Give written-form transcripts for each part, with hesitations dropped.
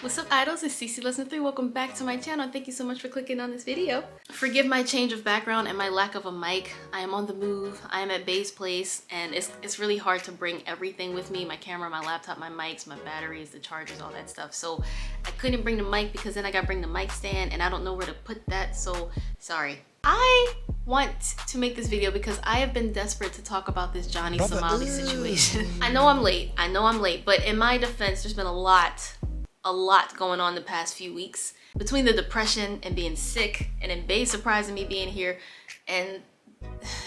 What's up, idols? It's Cece Lesson 3. Welcome back to my channel. Thank you so much for clicking on this video. Forgive my change of background and my lack of a mic. I am on the move. I am at Bay's place, and it's really hard to bring everything with me. My camera, my laptop, my mics, my batteries, the chargers, all that stuff. So I couldn't bring the mic because then I gotta bring the mic stand, and I don't know where to put that, so sorry. I want to make this video because I have been desperate to talk about this Johnny Somali situation. I know I'm late, but in my defense, there's been a lot going on the past few weeks. Between the depression and being sick, and then Bay surprising me being here, and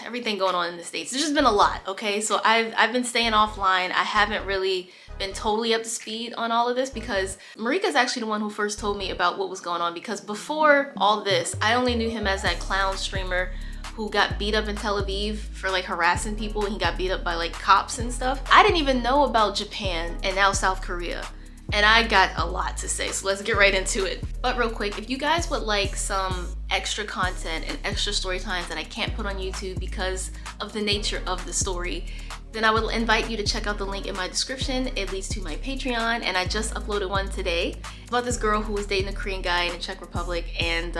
everything going on in the States. There's just been a lot, okay? So I've been staying offline. I haven't really been totally up to speed on all of this because Marika's actually the one who first told me about what was going on, because before all this, I only knew him as that clown streamer who got beat up in Tel Aviv for like harassing people, and he got beat up by like cops and stuff. I didn't even know about Japan and now South Korea. And I got a lot to say, so let's get right into it. But real quick, if you guys would like some extra content and extra story times that I can't put on YouTube because of the nature of the story, then I would invite you to check out the link in my description. It leads to my Patreon, and I just uploaded one today about this girl who was dating a Korean guy in the Czech Republic, and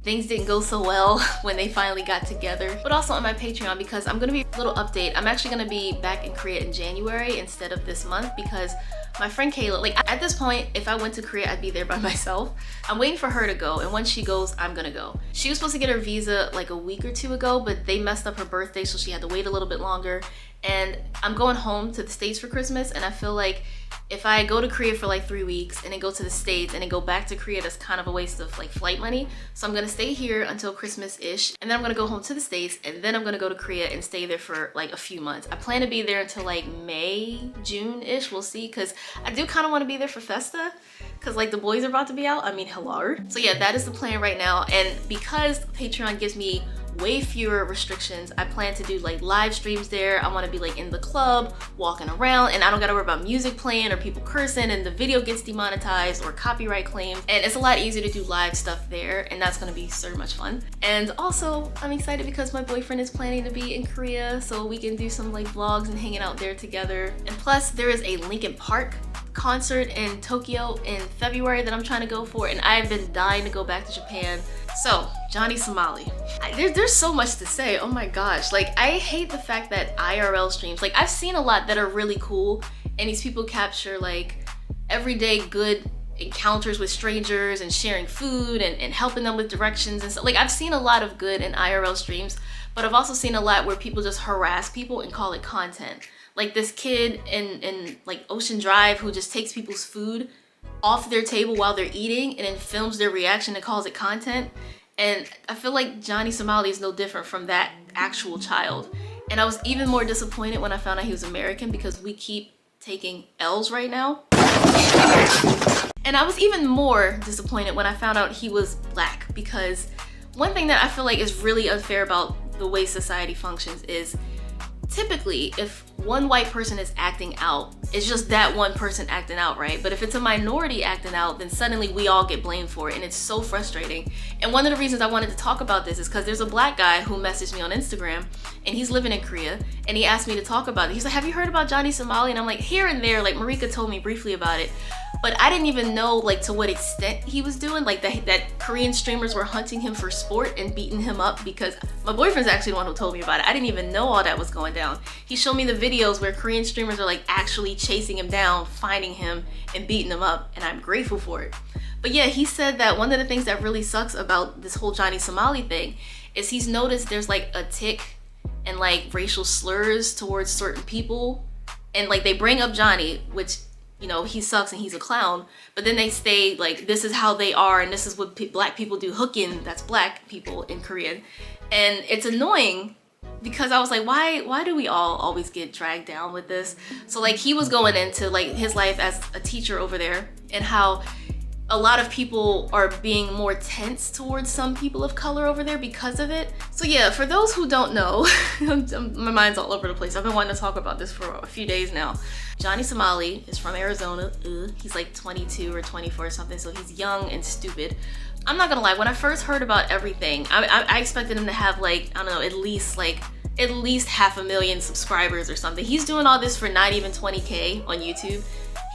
things didn't go so well when they finally got together. But also on my Patreon, because I'm gonna be a little update. I'm actually gonna be back in Korea in January instead of this month, because my friend Kayla, like at this point, if I went to Korea, I'd be there by myself. I'm waiting for her to go, and once she goes, I'm gonna go. She was supposed to get her visa like a week or two ago, but they messed up her birthday, so she had to wait a little bit longer. And I'm going home to the States for Christmas, and I feel like if I go to Korea for like 3 weeks and then go to the States and then go back to Korea, that's kind of a waste of like flight money. So I'm gonna stay here until Christmas-ish, and then I'm gonna go home to the States, and then I'm gonna go to Korea and stay there for like a few months. I plan to be there until like May, June-ish, we'll see, because I do kind of want to be there for Festa, because like the boys are about to be out. I mean, hello. So yeah, that is the plan right now, and because Patreon gives me way fewer restrictions, I plan to do like live streams there. I want to be like in the club, walking around, and I don't gotta worry about music playing or people cursing and the video gets demonetized or copyright claimed. And it's a lot easier to do live stuff there, and that's gonna be so much fun. And also, I'm excited because my boyfriend is planning to be in Korea, so we can do some like vlogs and hanging out there together. And plus, there is a Linkin Park concert in Tokyo in February that I'm trying to go for, and I've been dying to go back to Japan. So, Johnny Somali. There's so much to say, oh my gosh. Like, I hate the fact that IRL streams, like I've seen a lot that are really cool, and these people capture like everyday good encounters with strangers and sharing food and helping them with directions and stuff. Like, I've seen a lot of good in IRL streams, but I've also seen a lot where people just harass people and call it content. Like this kid in like Ocean Drive who just takes people's food off their table while they're eating and then films their reaction and calls it content. And I feel like Johnny Somali is no different from that actual child. And I was even more disappointed when I found out he was American, because we keep taking L's right now. And I was even more disappointed when I found out he was black, because one thing that I feel like is really unfair about the way society functions is typically if one white person is acting out, it's just that one person acting out, right? But if it's a minority acting out, then suddenly we all get blamed for it, and it's so frustrating. And one of the reasons I wanted to talk about this is because there's a black guy who messaged me on Instagram, and he's living in Korea, and he asked me to talk about it. He's like, have you heard about Johnny Somali? And I'm like, here and there, like Marika told me briefly about it, but I didn't even know like to what extent he was doing, like that Korean streamers were hunting him for sport and beating him up, because my boyfriend's actually the one who told me about it. I didn't even know all that was going down. He showed me the videos where Korean streamers are like actually chasing him down, finding him and beating him up, and I'm grateful for it. But yeah, he said that one of the things that really sucks about this whole Johnny Somali thing is he's noticed there's like a tick and like racial slurs towards certain people, and like they bring up Johnny, which, you know, he sucks and he's a clown, but then they say like this is how they are and this is what black people do. Hookin, that's black people in Korean. And it's annoying because I was like, why do we all always get dragged down with this? So like he was going into like his life as a teacher over there, and how a lot of people are being more tense towards some people of color over there because of it. So yeah, for those who don't know, my mind's all over the place. I've been wanting to talk about this for a few days now. Johnny Somali is from Arizona. He's like 22 or 24 or something, so he's young and stupid. I'm not gonna lie, when I first heard about everything, I expected him to have like, I don't know, at least 500,000 subscribers or something. He's doing all this for not even 20K on YouTube.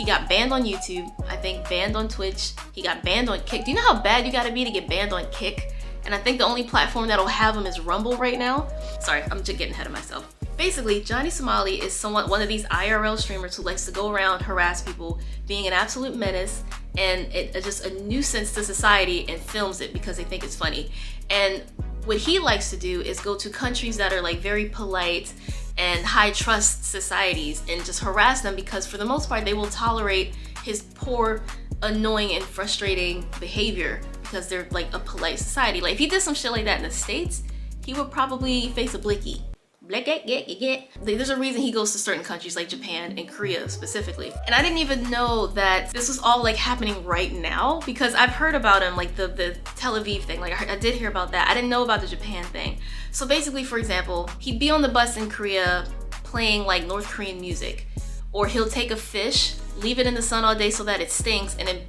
He got banned on YouTube, I think banned on Twitch, he got banned on Kick. Do you know how bad you gotta be to get banned on Kick? And I think the only platform that'll have him is Rumble right now. Sorry, I'm just getting ahead of myself. Basically, Johnny Somali is one of these IRL streamers who likes to go around, harass people, being an absolute menace, and just a nuisance to society, and films it because they think it's funny. And what he likes to do is go to countries that are like very polite and high trust societies and just harass them, because for the most part they will tolerate his poor, annoying, and frustrating behavior because they're like a polite society. Like if he did some shit like that in the States, he would probably face a blicky. There's a reason he goes to certain countries like Japan and Korea specifically. And I didn't even know that this was all like happening right now, because I've heard about him, like the Tel Aviv thing. Like I did hear about that. I didn't know about the Japan thing. So basically, for example, he'd be on the bus in Korea playing like North Korean music, or he'll take a fish, leave it in the sun all day so that it stinks, and then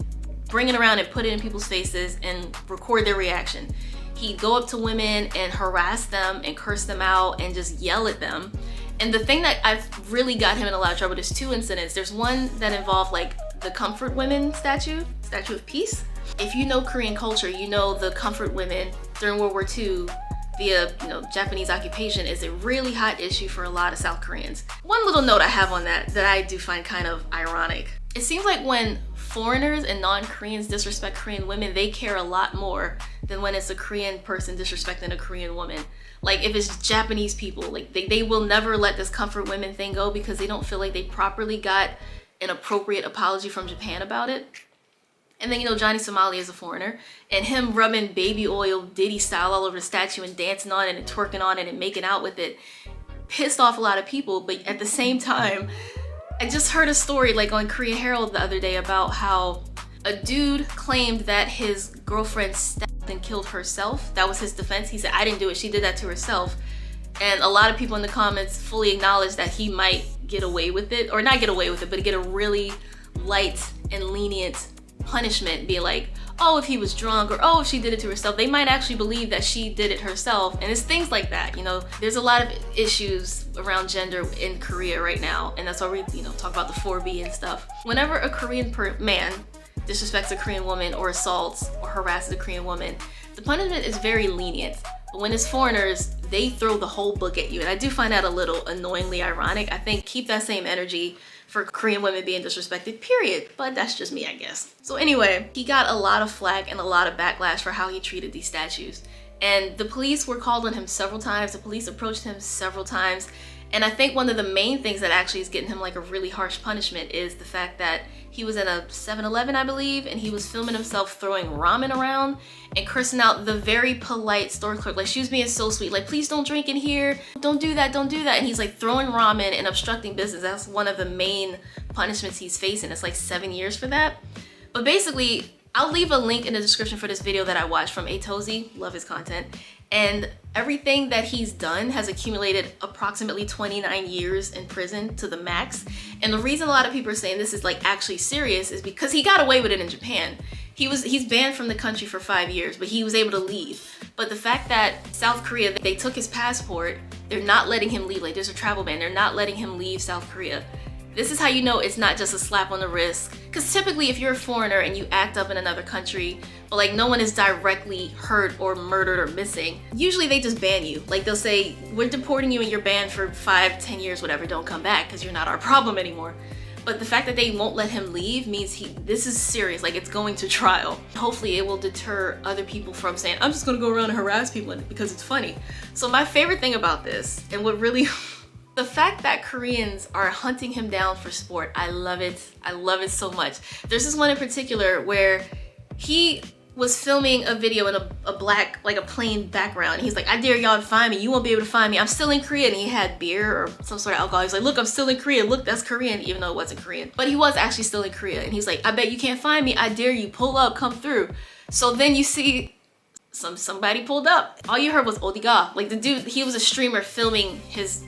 bring it around and put it in people's faces and record their reaction. He'd go up to women and harass them and curse them out and just yell at them. And the thing that I've really got him in a lot of trouble, there's two incidents. There's one that involved like the Comfort Women statue of peace. If you know Korean culture, you know the Comfort Women during World War II via Japanese occupation is a really hot issue for a lot of South Koreans. One little note I have on that I do find kind of ironic. It seems like when foreigners and non-Koreans disrespect Korean women, they care a lot more than when it's a Korean person disrespecting a Korean woman. Like if it's Japanese people, like they will never let this Comfort Women thing go because they don't feel like they properly got an appropriate apology from Japan about it. And then, Johnny Somali is a foreigner, and him rubbing baby oil Diddy style all over the statue and dancing on it and twerking on it and making out with it pissed off a lot of people. But at the same time, I just heard a story like on Korea Herald the other day about how a dude claimed that his girlfriend stabbed and killed herself. That was his defense. He said, I didn't do it, she did that to herself. And a lot of people in the comments fully acknowledged that he might get away with it, or not get away with it, but get a really light and lenient punishment, be like, oh, if he was drunk, or oh, if she did it to herself. They might actually believe that she did it herself. And it's things like that. There's a lot of issues around gender in Korea right now, and that's why we talk about the 4B and stuff. Whenever a Korean man disrespects a Korean woman or assaults or harasses a Korean woman, the punishment is very lenient. But when it's foreigners, they throw the whole book at you, and I do find that a little annoyingly ironic. I think keep that same energy for Korean women being disrespected, period. But that's just me, I guess. So anyway, he got a lot of flack and a lot of backlash for how he treated these statues. And the police were called on him several times. The police approached him several times. And I think one of the main things that actually is getting him like a really harsh punishment is the fact that he was in a 7-Eleven, I believe, and he was filming himself throwing ramen around and cursing out the very polite store clerk. Like, she was being so sweet, like, please don't drink in here, don't do that, don't do that. And he's like throwing ramen and obstructing business. That's one of the main punishments he's facing. It's like 7 years for that. But basically, I'll leave a link in the description for this video that I watched from Atozy. Love his content. And everything that he's done has accumulated approximately 29 years in prison to the max. And the reason a lot of people are saying this is like actually serious is because he got away with it in Japan. He's banned from the country for 5 years, but he was able to leave. But the fact that South Korea, they took his passport, they're not letting him leave. Like, there's a travel ban, they're not letting him leave South Korea. This is how you know it's not just a slap on the wrist. Because typically if you're a foreigner and you act up in another country, but like no one is directly hurt or murdered or missing, usually they just ban you. Like they'll say, we're deporting you and you're banned for 5-10 years, whatever, don't come back because you're not our problem anymore. But the fact that they won't let him leave means this is serious, like it's going to trial. Hopefully it will deter other people from saying, I'm just gonna go around and harass people because it's funny. So my favorite thing about this, and what really, the fact that Koreans are hunting him down for sport, I love it. I love it so much. There's this one in particular where he was filming a video in a black, like a plain background. He's like, I dare y'all to find me. You won't be able to find me. I'm still in Korea. And he had beer or some sort of alcohol. He's like, look, I'm still in Korea. Look, that's Korean, even though it wasn't Korean. But he was actually still in Korea. And he's like, I bet you can't find me. I dare you. Pull up, come through. So then you see somebody pulled up. All you heard was Odiga. Like the dude, he was a streamer filming his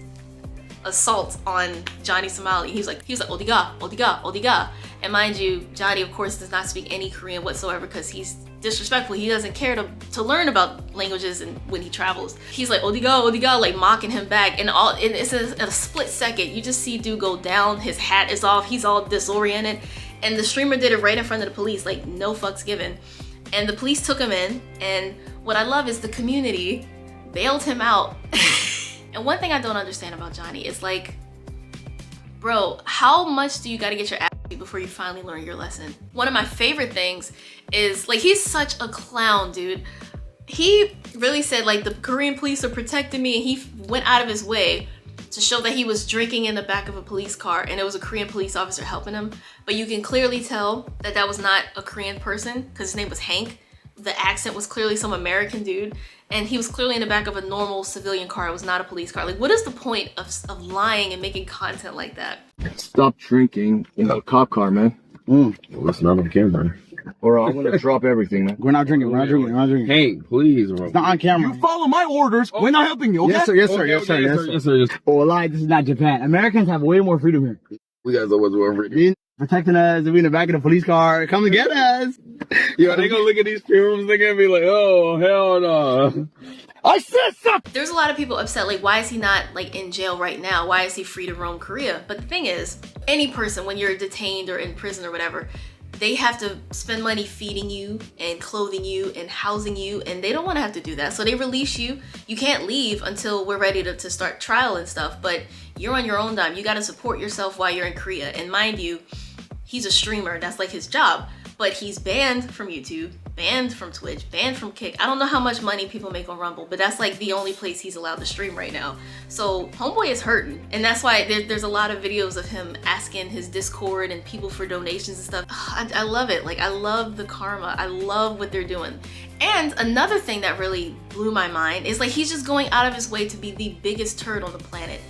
assault on Johnny Somali. He was like, Odiga, Odiga, Odiga. And mind you, Johnny of course does not speak any Korean whatsoever because he's disrespectful. He doesn't care to learn about languages and when he travels. He's like, Odiga, Odiga, like mocking him back. And it's a split second. You just see dude go down, his hat is off, he's all disoriented. And the streamer did it right in front of the police, like no fucks given. And the police took him in, and what I love is the community bailed him out. And one thing I don't understand about Johnny is like, bro, how much do you gotta get your ass beat before you finally learn your lesson? One of my favorite things is, like, he's such a clown, dude. He really said, like, the Korean police are protecting me, and he went out of his way to show that he was drinking in the back of a police car and it was a Korean police officer helping him. But you can clearly tell that that was not a Korean person because his name was Hank. The accent was clearly some American dude, and he was clearly in the back of a normal civilian car. It was not a police car. Like, what is the point of lying and making content like that? Stop drinking in a cop car, man. Well, it's not on camera. Or I'm gonna drop everything, man. We're not drinking. We're not drinking. We're not drinking. Hey, please, bro. It's not on camera. You follow my orders. We're not helping you, okay? Yes, sir. Yes, sir. Yes, sir. Yes, sir. Yes, sir. Oh, lie. This is not Japan. Americans have way more freedom here. We guys always more freedom. Protecting us. We in the back of the police car. Come and get us. Yo, they gonna look at these films. They're gonna be like, oh, hell no. I said something! There's a lot of people upset, like, why is he not, like, in jail right now? Why is he free to roam Korea? But the thing is, any person, when you're detained or in prison or whatever, they have to spend money feeding you and clothing you and housing you, and they don't want to have to do that. So they release you. You can't leave until we're ready to start trial and stuff, but you're on your own dime. You got to support yourself while you're in Korea. And mind you, he's a streamer. That's like his job. But he's banned from YouTube, banned from Twitch, banned from Kick. I don't know how much money people make on Rumble, but that's like the only place he's allowed to stream right now. So homeboy is hurting. And that's why there's a lot of videos of him asking his Discord and people for donations and stuff. I love it. Like, I love the karma. I love what they're doing. And another thing that really blew my mind is, like, he's just going out of his way to be the biggest turd on the planet.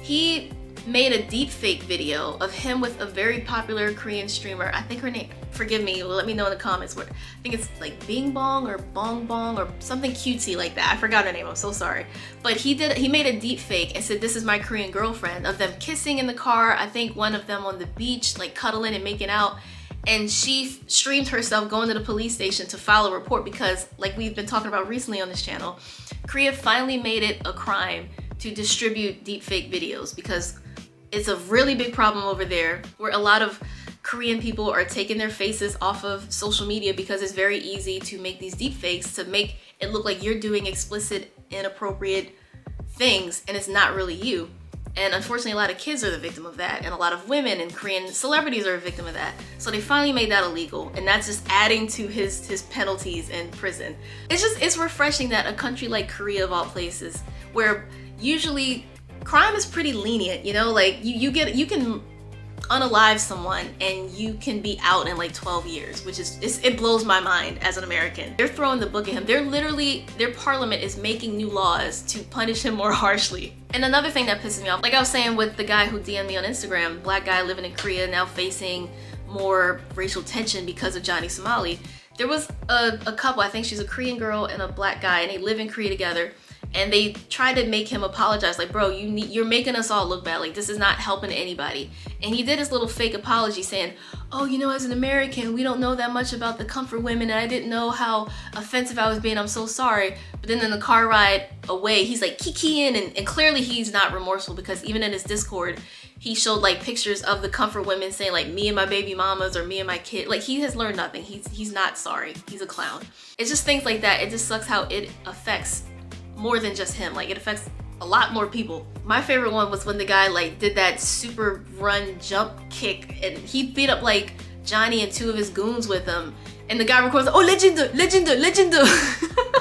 He made a deep fake video of him with a very popular Korean streamer. I think her name, forgive me, let me know in the comments. I think it's like Bing Bong or Bong Bong or something cutesy like that. I forgot her name, I'm so sorry. But he made a deep fake and said, this is my Korean girlfriend, of them kissing in the car. I think one of them on the beach, like cuddling and making out. And she streamed herself going to the police station to file a report because, like we've been talking about recently on this channel, Korea finally made it a crime to distribute deepfake videos because it's a really big problem over there where a lot of Korean people are taking their faces off of social media because it's very easy to make these deepfakes to make it look like you're doing explicit, inappropriate things and it's not really you. And unfortunately, a lot of kids are the victim of that, and a lot of women and Korean celebrities are a victim of that. So they finally made that illegal, and that's just adding to his penalties in prison. It's refreshing that a country like Korea, of all places, where usually crime is pretty lenient, you know, like you can unalive someone and you can be out in like 12 years, which is, it blows my mind as an American. They're throwing the book at him. They're literally, their parliament is making new laws to punish him more harshly. And another thing that pisses me off, like I was saying with the guy who DM'd me on Instagram, black guy living in Korea now facing more racial tension because of Johnny Somali. There was a couple, I think she's a Korean girl and a black guy, and they live in Korea together. And they tried to make him apologize, like, bro, you're making us all look bad, like this is not helping anybody. And he did his little fake apology saying, oh, you know, as an American, we don't know that much about the comfort women, and I didn't know how offensive I was being, I'm so sorry. But then in the car ride away, he's like kikiing, and clearly he's not remorseful, because even in his Discord, he showed like pictures of the comfort women saying like, me and my baby mamas, or me and my kid. Like, he has learned nothing. He's not sorry. He's a clown. It's just things like that. It just sucks how it affects more than just him. Like, it affects a lot more people. My favorite one was when the guy like did that super run jump kick, and he beat up like Johnny and two of his goons with him, and the guy records, oh, legend.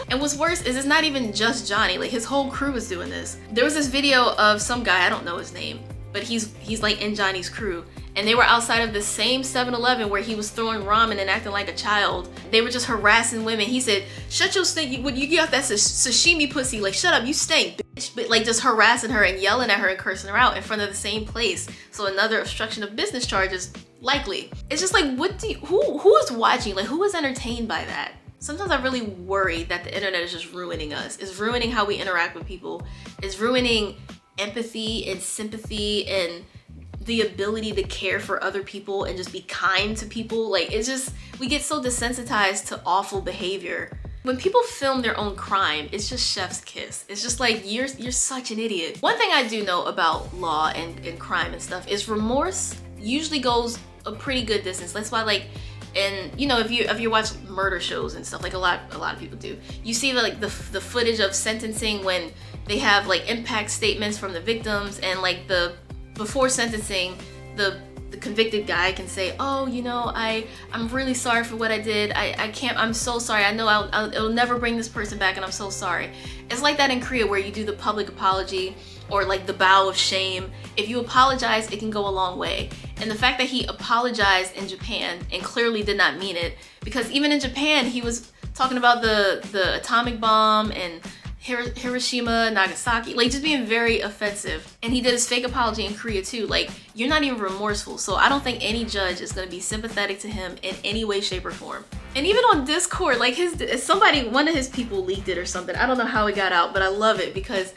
And what's worse is it's not even just Johnny, like his whole crew is doing this. There was this video of some guy, I don't know his name, but he's like in Johnny's crew, and they were outside of the same 7-Eleven where he was throwing ramen and acting like a child. They were just harassing women. He said, shut your stink, you got that sashimi pussy, like shut up, you stink, bitch. But like just harassing her and yelling at her and cursing her out in front of the same place. So another obstruction of business charges, likely. It's just like, who is watching? Like, who is entertained by that? Sometimes I really worry that the internet is just ruining us. It's ruining how we interact with people. It's ruining empathy and sympathy and the ability to care for other people and just be kind to people. Like, it's just, we get so desensitized to awful behavior. When people film their own crime, it's just chef's kiss. It's just like, you're such an idiot. One thing I do know about law and crime and stuff is remorse usually goes a pretty good distance. That's why, like, and you know, if you watch murder shows and stuff, like a lot of people do, you see like the footage of sentencing when they have like impact statements from the victims, and like before sentencing, the convicted guy can say, oh, you know, I'm really sorry for what I did. I'm so sorry. I know I'll never bring this person back, and I'm so sorry. It's like that in Korea where you do the public apology, or like the bow of shame. If you apologize, it can go a long way. And the fact that he apologized in Japan and clearly did not mean it, because even in Japan, he was talking about the atomic bomb and Hiroshima, Nagasaki, like just being very offensive. And he did his fake apology in Korea too. Like, you're not even remorseful. So I don't think any judge is gonna be sympathetic to him in any way, shape, or form. And even on Discord, like one of his people leaked it or something. I don't know how it got out, but I love it because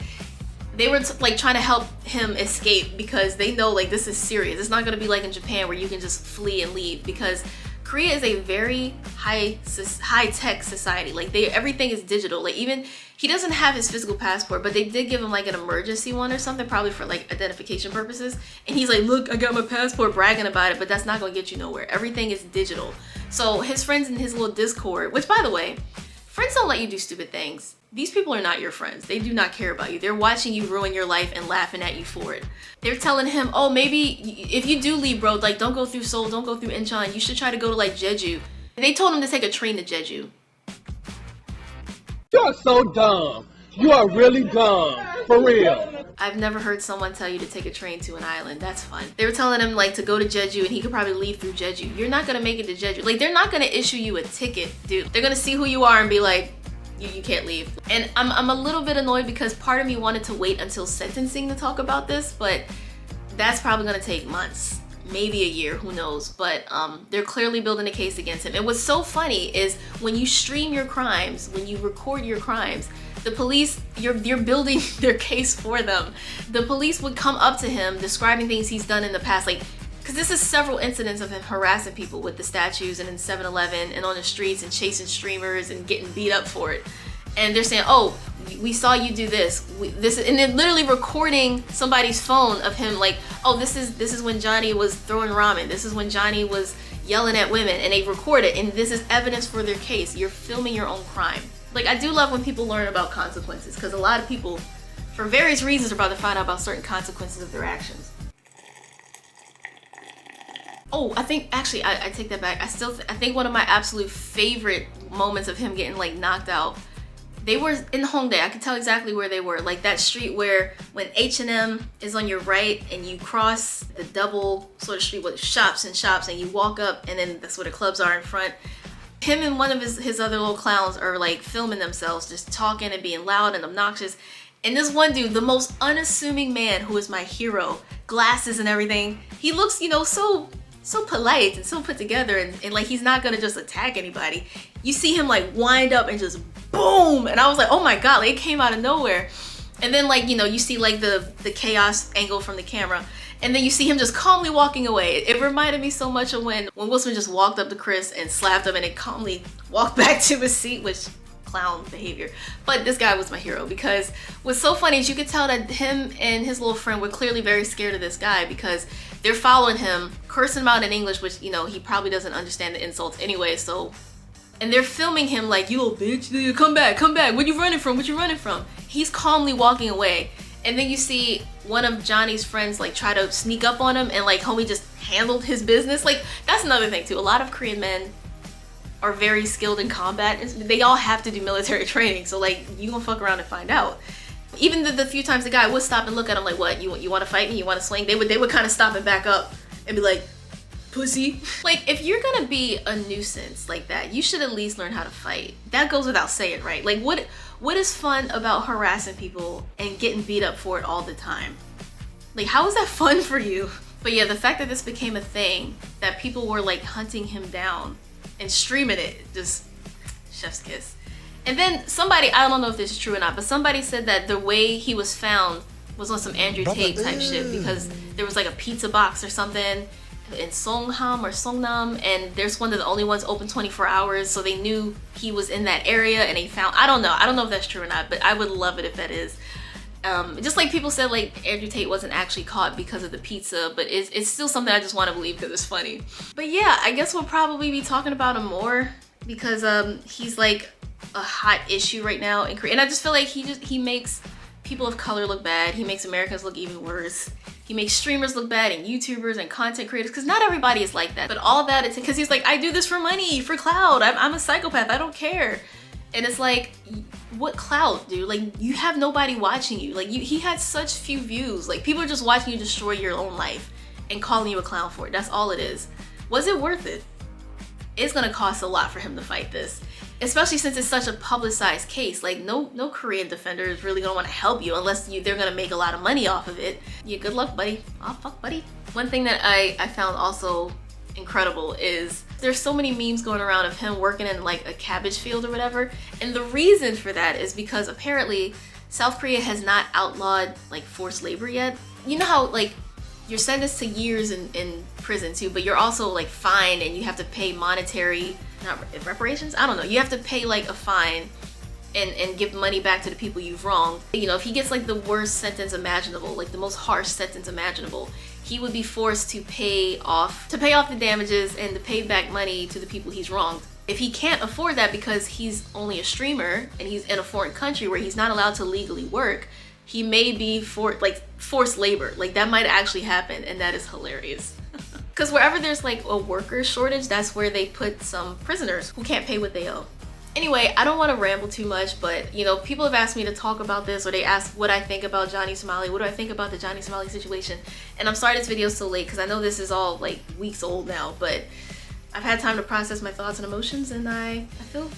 they were like trying to help him escape, because they know like this is serious. It's not gonna be like in Japan where you can just flee and leave, because Korea is a very high-tech society. Like everything is digital. Like even he doesn't have his physical passport, but they did give him like an emergency one or something, probably for like identification purposes. And he's like, look, I got my passport, bragging about it, but that's not gonna get you nowhere. Everything is digital. So his friends in his little Discord, which by the way, friends don't let you do stupid things. These people are not your friends. They do not care about you. They're watching you ruin your life and laughing at you for it. They're telling him, oh, maybe if you do leave, bro, like don't go through Seoul, don't go through Incheon. You should try to go to like Jeju. They told him to take a train to Jeju. You are so dumb. You are really dumb. For real. I've never heard someone tell you to take a train to an island. That's fun. They were telling him like to go to Jeju, and he could probably leave through Jeju. You're not gonna make it to Jeju. Like, they're not gonna issue you a ticket, dude. They're gonna see who you are and be like, you can't leave. And I'm a little bit annoyed because part of me wanted to wait until sentencing to talk about this, but that's probably gonna take months, maybe a year, who knows. But they're clearly building a case against him. And what's so funny is when you stream your crimes, when you record your crimes, the police, you're building their case for them. The police would come up to him describing things he's done in the past, like, because this is several incidents of him harassing people with the statues and in 7-Eleven and on the streets and chasing streamers and getting beat up for it. And they're saying, oh, we saw you do this. And then literally recording somebody's phone of him like, oh, this is when Johnny was throwing ramen. This is when Johnny was yelling at women, and they record it, and this is evidence for their case. You're filming your own crime. Like, I do love when people learn about consequences, because a lot of people, for various reasons, are about to find out about certain consequences of their actions. Oh, I think, actually, I take that back. I think one of my absolute favorite moments of him getting, like, knocked out, they were in Hongdae. I could tell exactly where they were. Like, that street where when H&M is on your right and you cross the double sort of street with shops and shops, and you walk up, and then that's where the clubs are in front. Him and one of his other little clowns are, like, filming themselves, just talking and being loud and obnoxious. And this one dude, the most unassuming man who is my hero, glasses and everything, he looks, you know, so polite and so put together, and like he's not gonna just attack anybody. You see him like wind up and just boom, and I was like, oh my god, like it came out of nowhere. And then, like, you know, you see like the chaos angle from the camera, and then you see him just calmly walking away. It reminded me so much of when Will Smith just walked up to Chris and slapped him and then calmly walked back to his seat, which clown behavior. But this guy was my hero, because what's so funny is you could tell that him and his little friend were clearly very scared of this guy, because they're following him, cursing him out in English, which, you know, he probably doesn't understand the insults anyway, so. And they're filming him like, you little bitch, come back, what you running from? He's calmly walking away. And then you see one of Johnny's friends like try to sneak up on him, and like homie just handled his business. Like, that's another thing too. A lot of Korean men are very skilled in combat. They all have to do military training, so like you gonna fuck around and find out. Even the few times the guy would stop and look at him like, what, you want to fight me? You want to swing? They would kind of stop and back up and be like, pussy. Like, if you're gonna be a nuisance like that, you should at least learn how to fight. That goes without saying, right? Like, what is fun about harassing people and getting beat up for it all the time? Like, how is that fun for you? But yeah, the fact that this became a thing, that people were like hunting him down and streaming it, just chef's kiss. And then somebody, I don't know if this is true or not, but somebody said that the way he was found was on some Andrew Tate type shit because there was like a pizza box or something in Songham or Songnam, and there's one of the only ones open 24 hours, so they knew he was in that area and they found, I don't know if that's true or not, but I would love it if that is. Just like people said like Andrew Tate wasn't actually caught because of the pizza, but it's still something I just want to believe because it's funny. But yeah, I guess we'll probably be talking about him more because he's like a hot issue right now in Korea, and I just feel like he makes people of color look bad. He makes Americans look even worse. He makes streamers look bad and YouTubers and content creators, because not everybody is like that. But all that, it's because he's like, I do this for money, for clout. I'm a psychopath. I don't care. And it's like, what clout, dude? Like, you have nobody watching you. Like, he had such few views. Like, people are just watching you destroy your own life and calling you a clown for it. That's all it is. Was it worth it? It's gonna cost a lot for him to fight this, especially since it's such a publicized case. Like, no Korean defender is really gonna want to help you unless they're gonna make a lot of money off of it. Yeah, good luck, buddy. Oh, fuck, buddy. One thing that I found also incredible is there's so many memes going around of him working in like a cabbage field or whatever, and the reason for that is because apparently South Korea has not outlawed like forced labor yet. You know how like you're sentenced to years in prison too, but you're also like fined and you have to pay monetary, not reparations, I don't know, you have to pay like a fine and give money back to the people you've wronged. You know, if he gets like the worst sentence imaginable, like the most harsh sentence imaginable, he would be forced to pay off the damages and to pay back money to the people he's wronged. If he can't afford that because he's only a streamer and he's in a foreign country where he's not allowed to legally work, he may be forced labor. Like, that might actually happen, and that is hilarious. Because wherever there's like a worker shortage, that's where they put some prisoners who can't pay what they owe. Anyway, I don't want to ramble too much, but you know, people have asked me to talk about this, or they ask what I think about Johnny Somali, what do I think about the Johnny Somali situation, and I'm sorry this video is so late because I know this is all like weeks old now, but I've had time to process my thoughts and emotions, and I feel,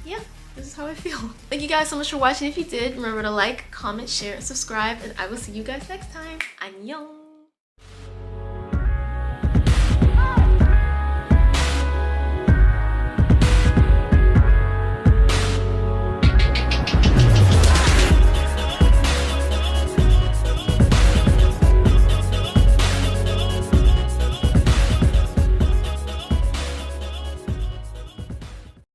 yeah, this is how I feel. Thank you guys so much for watching. If you did, remember to like, comment, share, and subscribe, and I will see you guys next time. Annyeong!